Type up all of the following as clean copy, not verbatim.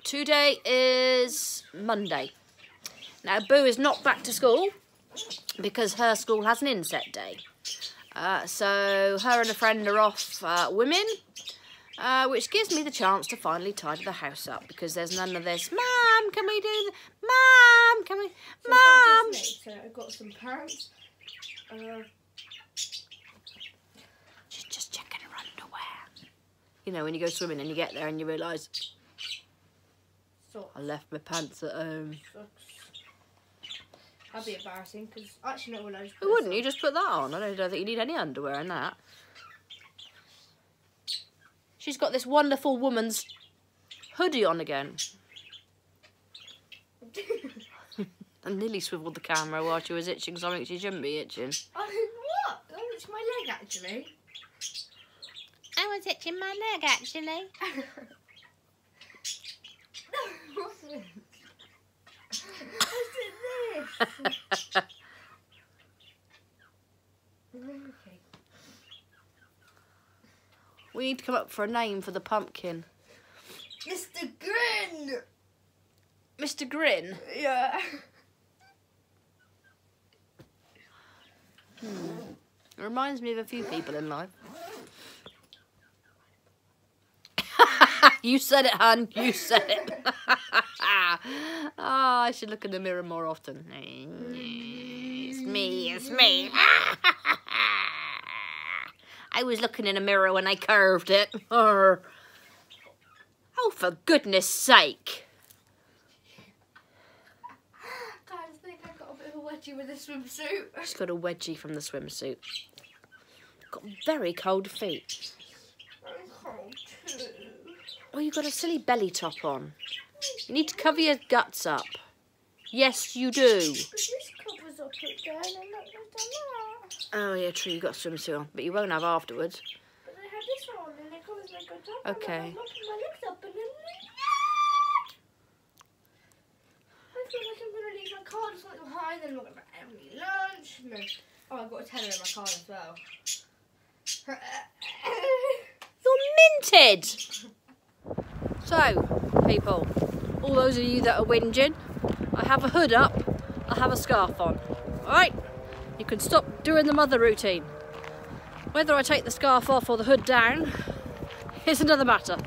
Today is Monday. Now, Boo is not back to school because her school has an inset day. So her and a friend are off women, which gives me the chance to finally tidy the house up because there's none of this, Mum, can we do Mum, can we, So Mum. So I've got some pants. She's just checking her underwear. You know, when you go swimming and you get there and you realise, I left my pants at home. That'd be embarrassing because actually not when I just Who wouldn't? You just put that on. I don't think you need any underwear in that. She's got this wonderful woman's hoodie on again. I nearly swiveled the camera while she was itching something she shouldn't be itching. What? I itched my leg actually. I was itching my leg actually. What's it? What's this? Okay. We need to come up for a name for the pumpkin. Mr. Grin! Mr. Grin? Yeah. It reminds me of a few people in life. You said it, hun. You said it. I should look in the mirror more often. It's me. It's me. I was looking in a mirror when I curved it. Oh, for goodness sake. God, I think I got a bit of a wedgie with this swimsuit. She's got a wedgie from the swimsuit. Got very cold feet. I'm cold too. Oh, you've got a silly belly top on. You need to cover your guts up. Yes, you do. But this covers up again and not just that. Oh, yeah, true. You've got a swimsuit on, but you won't have afterwards. But I have this on and it covers my guts up. Okay. And I'm locking my legs up and then... I feel like I'm going to leave my card or something behind and I'm not going to have any lunch. No. Oh, I've got a tenner in my card as well. You're minted! So, people, all those of you that are whinging, I have a hood up, I have a scarf on. Alright? You can stop doing the mother routine. Whether I take the scarf off or the hood down is another matter.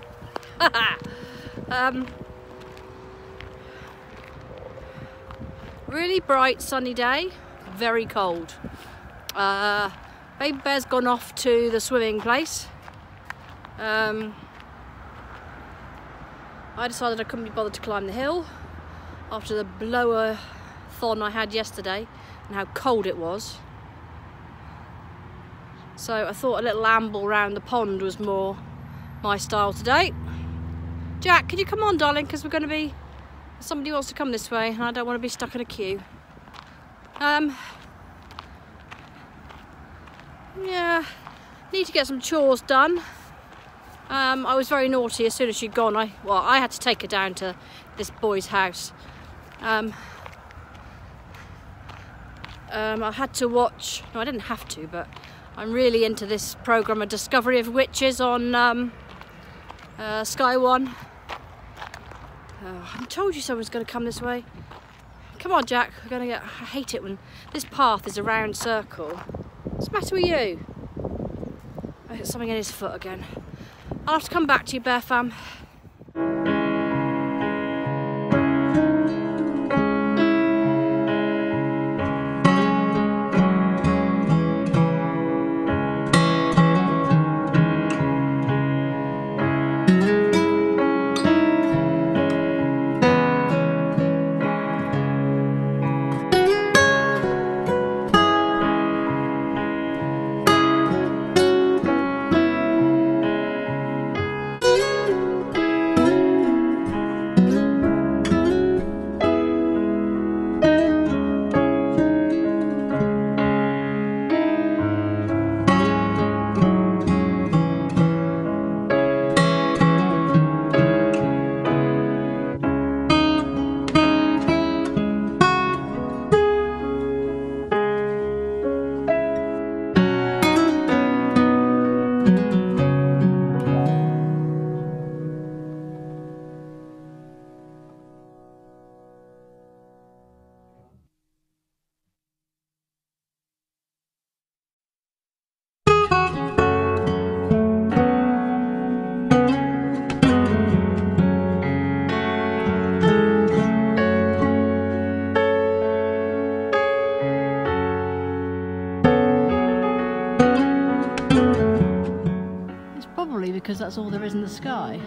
Really bright sunny day, very cold. Baby Bear's gone off to the swimming place. I decided I couldn't be bothered to climb the hill after the blower-thon I had yesterday and how cold it was. So I thought a little amble round the pond was more my style today. Jack, can you come on, darling, because we're going to be... Somebody wants to come this way and I don't want to be stuck in a queue. Yeah, need to get some chores done. I was very naughty as soon as she'd gone. I had to take her down to this boy's house. I had to watch, no, I didn't have to, but I'm really into this programme of Discovery of Witches on Sky One. I told you someone's going to come this way. Come on, Jack, we're going to get... I hate it when this path is a round circle. What's the matter with you? I got something in his foot again. I'll have to come back to you, Bear Fam. Probably because that's all there is in the sky.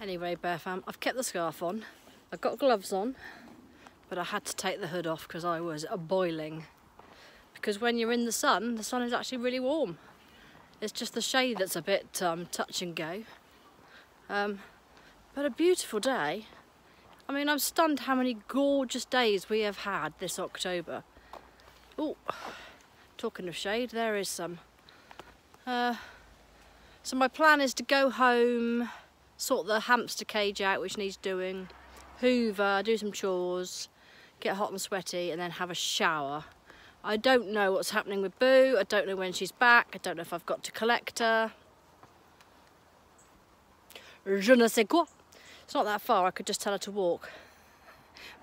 Anyway, Bear Fam, I've kept the scarf on, I've got gloves on, but I had to take the hood off because I was boiling. Because when you're in the sun is actually really warm. It's just the shade that's a bit touch and go. But a beautiful day. I mean, I'm stunned how many gorgeous days we have had this October. Oh, talking of shade, there is some. So my plan is to go home, sort the hamster cage out, which needs doing, hoover, do some chores, get hot and sweaty, and then have a shower. I don't know what's happening with Boo. I don't know when she's back. I don't know if I've got to collect her. Je ne sais quoi. It's not that far. I could just tell her to walk.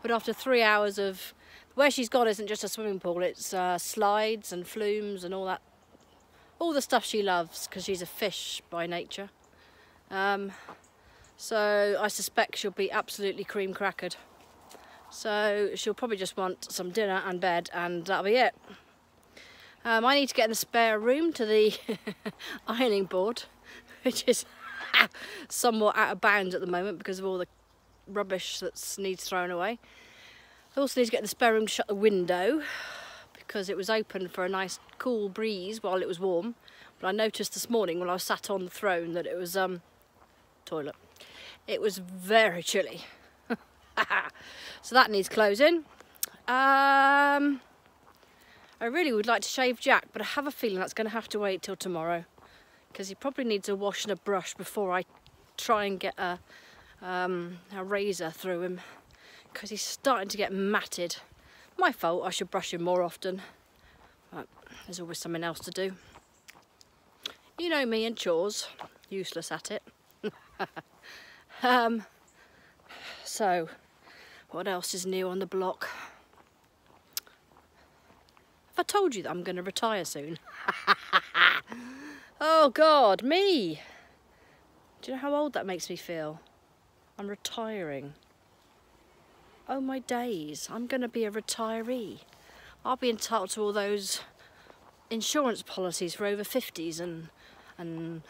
But after 3 hours of... Where she's gone isn't just a swimming pool. It's slides and flumes and all that. All the stuff she loves, because she's a fish by nature. So I suspect she'll be absolutely cream crackered. So she'll probably just want some dinner and bed, and that'll be it. I need to get in the spare room to the ironing board, which is somewhat out of bounds at the moment because of all the rubbish that needs thrown away. I also need to get in the spare room to shut the window because it was open for a nice cool breeze while it was warm. But I noticed this morning when I was sat on the throne that it was toilet. It was very chilly. So that needs closing. I really would like to shave Jack, but I have a feeling that's going to have to wait till tomorrow because he probably needs a wash and a brush before I try and get a razor through him because he's starting to get matted. My fault, I should brush him more often, but there's always something else to do. You know me and chores, useless at it. So, what else is new on the block? Have I told you that I'm going to retire soon? Oh God, me! Do you know how old that makes me feel? I'm retiring. Oh my days, I'm going to be a retiree. I'll be entitled to all those insurance policies for over 50s and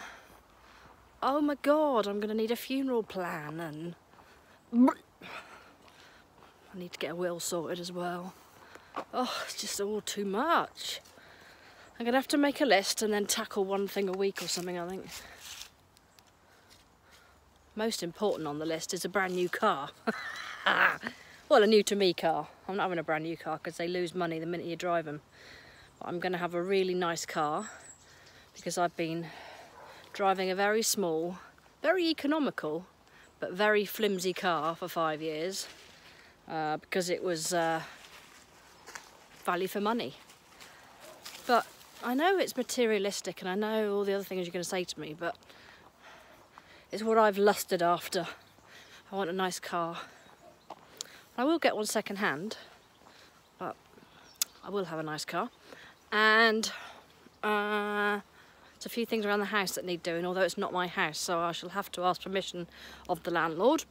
oh my God, I'm going to need a funeral plan and I need to get a will sorted as well. Oh, it's just all too much. I'm going to have to make a list and then tackle one thing a week or something, I think. Most important on the list is a brand new car. Well, a new to me car. I'm not having a brand new car because they lose money the minute you drive them. But I'm going to have a really nice car because I've been driving a very small, very economical, but very flimsy car for 5 years because it was value for money. But I know it's materialistic and I know all the other things you're going to say to me, but it's what I've lusted after. I want a nice car. I will get one second hand, but I will have a nice car. And there's a few things around the house that need doing, although it's not my house, so I shall have to ask permission of the landlord.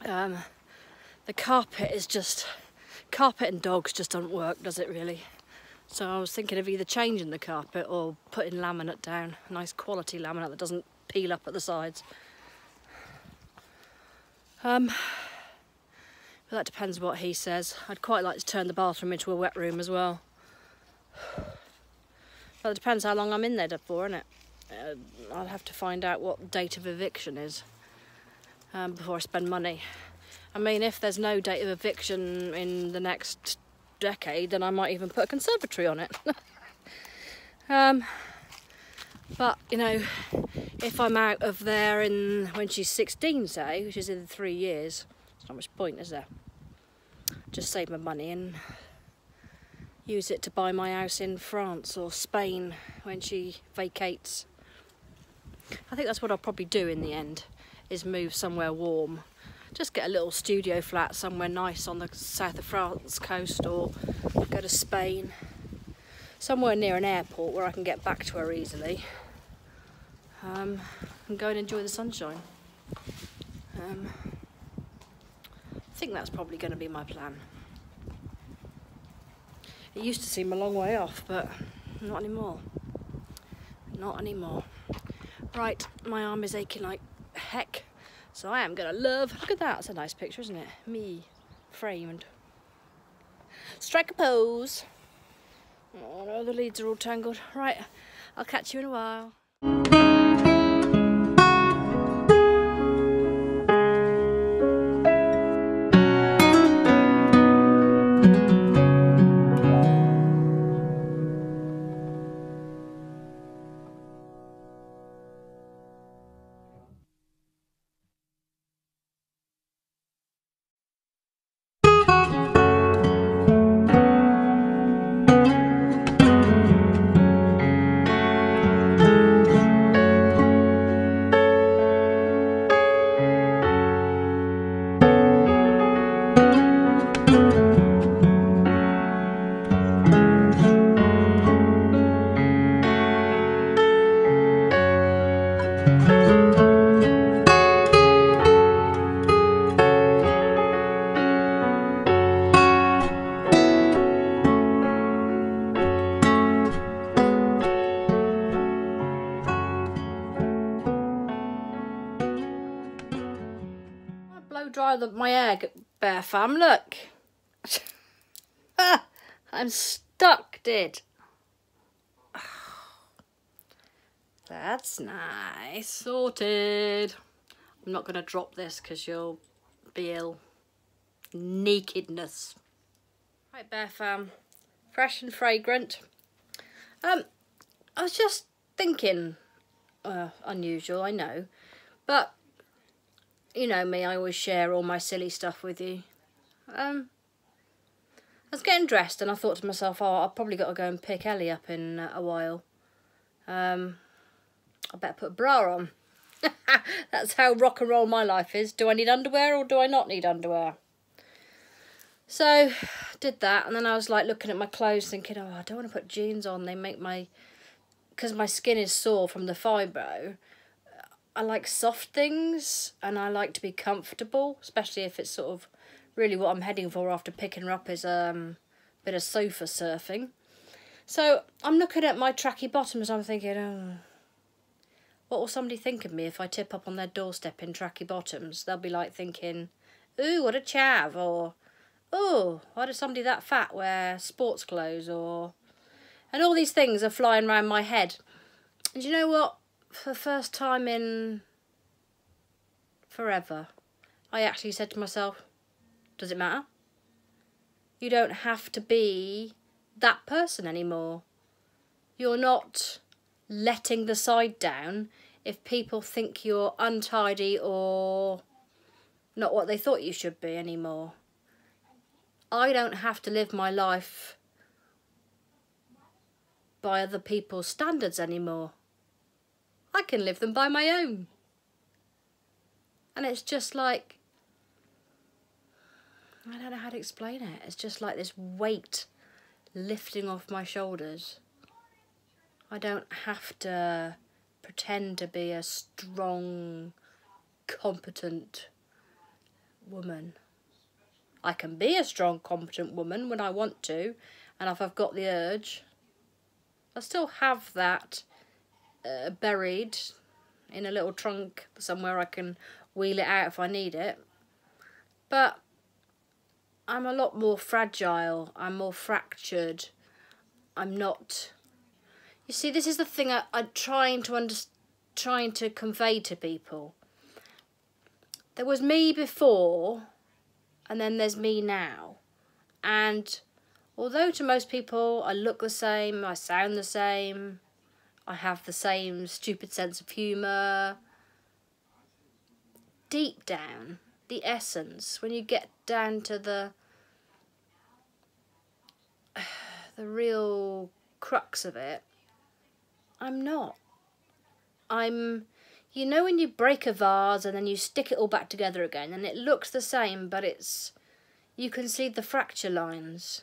The carpet is just... Carpet and dogs just don't work, does it really? So I was thinking of either changing the carpet or putting laminate down. Nice quality laminate that doesn't peel up at the sides. But that depends what he says. I'd quite like to turn the bathroom into a wet room as well. Well, it depends how long I'm in there for, innit? I'll have to find out what date of eviction is before I spend money. I mean, if there's no date of eviction in the next decade, then I might even put a conservatory on it. But, you know, if I'm out of there when she's 16, say, which is in 3 years, there's not much point, is there? Just save my money and use it to buy my house in France or Spain when she vacates. I think that's what I'll probably do in the end, is move somewhere warm. Just get a little studio flat somewhere nice on the south of France coast or go to Spain. somewhere near an airport where I can get back to her easily, and go and enjoy the sunshine. I think that's probably going to be my plan. It used to seem a long way off, but not anymore. Not anymore. Right, my arm is aching like heck, so I am gonna look at that, that's a nice picture, isn't it? Me, framed. Strike a pose. Oh no, the leads are all tangled. Right, I'll catch you in a while. Blow dry my hair, Bear Fam, look. I'm stuck, did. That's nice. Sorted. I'm not going to drop this because you'll be ill. Nakedness. Right, Bear Fam. Fresh and fragrant. I was just thinking, unusual, I know, but you know me, I always share all my silly stuff with you. I was getting dressed and I thought to myself, oh, I've probably got to go and pick Ellie up in a while. I better put a bra on. That's how rock and roll my life is. Do I need underwear or do I not need underwear? So, did that, and then I was like looking at my clothes thinking, oh, I don't want to put jeans on. They make because my skin is sore from the fibro. I like soft things and I like to be comfortable, especially if it's sort of really what I'm heading for after picking her up is a bit of sofa surfing. So I'm looking at my tracky bottoms and I'm thinking, oh, what will somebody think of me if I tip up on their doorstep in tracky bottoms? They'll be like thinking, ooh, what a chav, or oh, why does somebody that fat wear sports clothes, or... And all these things are flying around my head. And you know what? For the first time in forever, I actually said to myself, does it matter? You don't have to be that person anymore. You're not letting the side down if people think you're untidy or not what they thought you should be anymore. I don't have to live my life by other people's standards anymore. I can live them by my own. And it's just like, I don't know how to explain it. It's just like this weight lifting off my shoulders. I don't have to pretend to be a strong, competent woman. I can be a strong, competent woman when I want to, and if I've got the urge. I still have that buried in a little trunk somewhere I can wheel it out if I need it. But I'm a lot more fragile. I'm more fractured. I'm not... You see, this is the thing I'm trying to convey to people. There was me before, and then there's me now. And although to most people I look the same, I sound the same, I have the same stupid sense of humour, deep down, the essence, when you get down to the real crux of it, I'm not. You know when you break a vase and then you stick it all back together again and it looks the same, but you can see the fracture lines.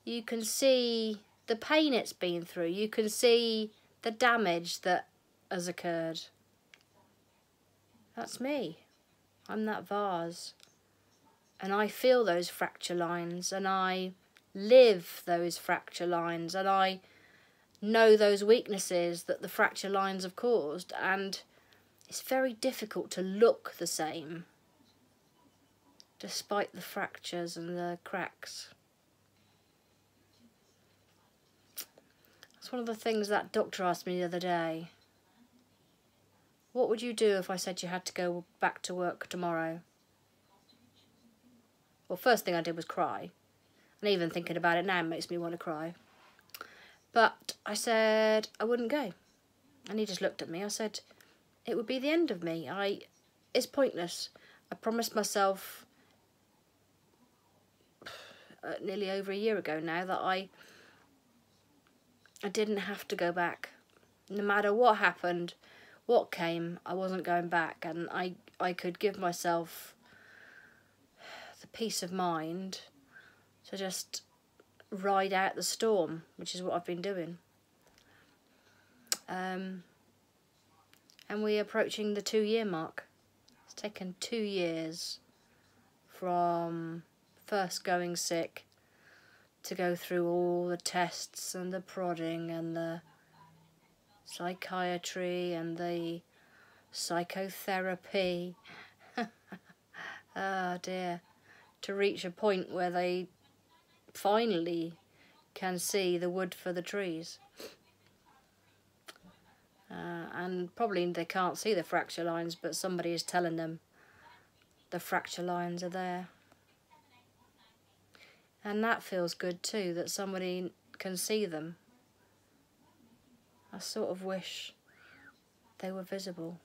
You can see the pain it's been through. You can see the damage that has occurred. That's me. I'm that vase. And I feel those fracture lines, and I live those fracture lines, and I know those weaknesses that the fracture lines have caused, and it's very difficult to look the same despite the fractures and the cracks. That's one of the things that doctor asked me the other day. What would you do if I said you had to go back to work tomorrow? Well, first thing I did was cry. And even thinking about it now makes me want to cry. But I said I wouldn't go. And he just looked at me. I said, it would be the end of me. It's pointless. I promised myself nearly over a year ago now that I didn't have to go back. No matter what happened, what came, I wasn't going back. And I could give myself the peace of mind to just ride out the storm, which is what I've been doing. And we're approaching the 2-year mark. It's taken 2 years from first going sick to go through all the tests and the prodding and the psychiatry and the psychotherapy. Oh dear. To reach a point where they finally can see the wood for the trees. And probably they can't see the fracture lines, but somebody is telling them the fracture lines are there. And that feels good too, that somebody can see them. I sort of wish they were visible.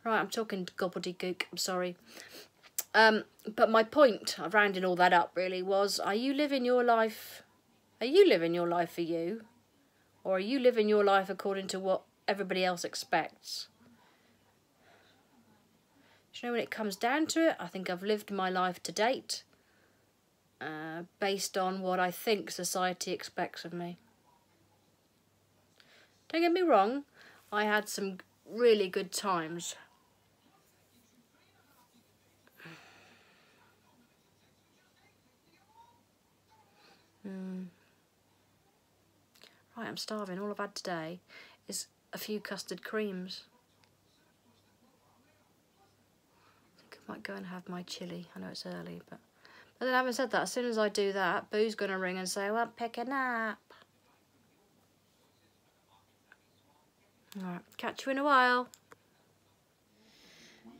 Right, I'm talking gobbledygook, I'm sorry. But my point of rounding all that up really was, are you living your life for you? Or are you living your life according to what everybody else expects? Do you know, when it comes down to it, I think I've lived my life to date based on what I think society expects of me. Don't get me wrong, I had some really good times. Right, I'm starving. All I've had today is a few custard creams. I think I might go and have my chilli. I know it's early, but then having said that, as soon as I do that, Boo's going to ring and say, well, pick a nap. Alright, catch you in a while.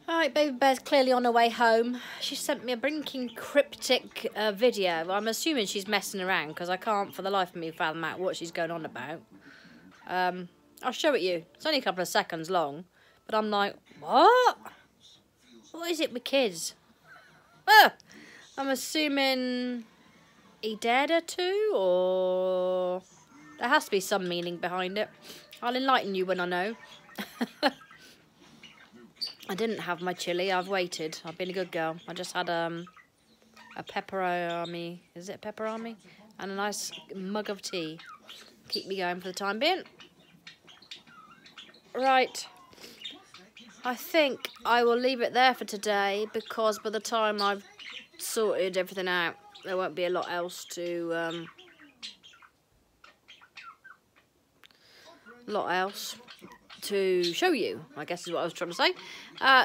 Alright, Baby Bear's clearly on her way home. She sent me a blinking cryptic video. I'm assuming she's messing around because I can't for the life of me fathom out what she's going on about. I'll show it you. It's only a couple of seconds long. But I'm like, what? What is it with kids? I'm assuming he dared her to, or there has to be some meaning behind it. I'll enlighten you when I know. I didn't have my chilli. I've waited. I've been a good girl. I just had a pepperami. Is it pepperami? And a nice mug of tea. Keep me going for the time being. Right. I think I will leave it there for today, because by the time I've sorted everything out, there won't be a lot else to show you, I guess is what I was trying to say.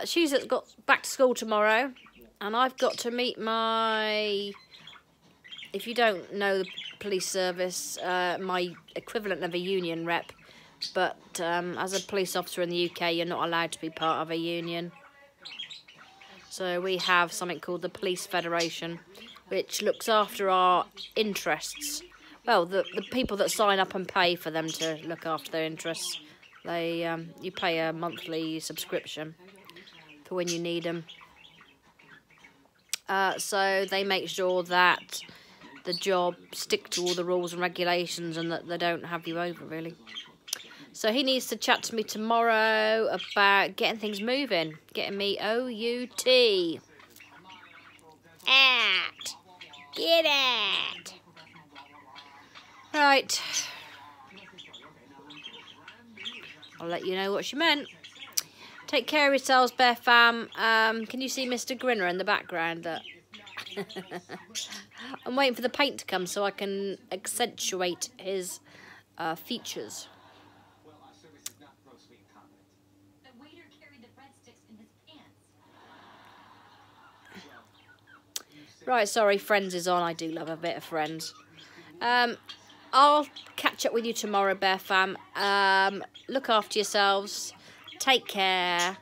She's got back to school tomorrow, and I've got to meet my, if you don't know the police service, my equivalent of a union rep, but as a police officer in the UK, you're not allowed to be part of a union. So we have something called the Police Federation, which looks after our interests. Well, the people that sign up and pay for them to look after their interests. They you pay a monthly subscription for when you need them. So they make sure that the job stick to all the rules and regulations, and that they don't have you over, really. So he needs to chat to me tomorrow about getting things moving, getting me OUT. Get out. Right. I'll let you know what she meant. Take care of yourselves, Bear Fam. Can you see Mr. Grinner in the background? I'm waiting for the paint to come so I can accentuate his features. Right, sorry, Friends is on. I do love a bit of Friends. I'll catch up with you tomorrow, Bear Fam. Look after yourselves. Take care.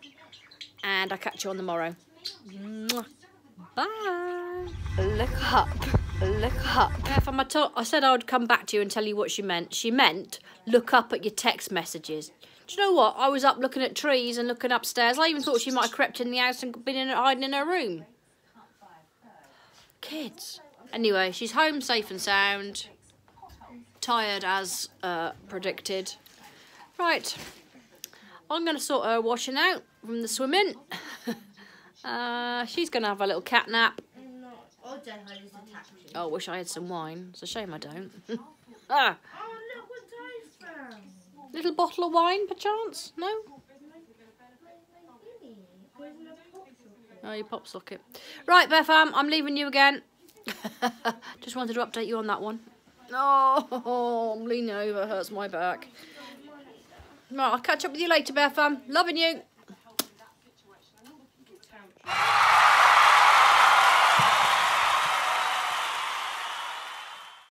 And I'll catch you on the morrow. Bye. Look up. Look up. Bear Fam, I said I would come back to you and tell you what she meant. She meant look up at your text messages. Do you know what? I was up looking at trees and looking upstairs. I even thought she might have crept in the house and been hiding in her room. Kids. Anyway, she's home safe and sound. Tired as predicted. Right. I'm going to sort her washing out from the swimming. She's going to have a little cat nap. Oh, I wish I had some wine. It's a shame I don't. Ah. Oh, look what I found. Little bottle of wine, perchance? No? Oh, your pop socket. Right, Bear Fam, I'm leaving you again. Just wanted to update you on that one. Oh, I'm leaning over, it hurts my back. Right, I'll catch up with you later, Bear Fam. Loving you.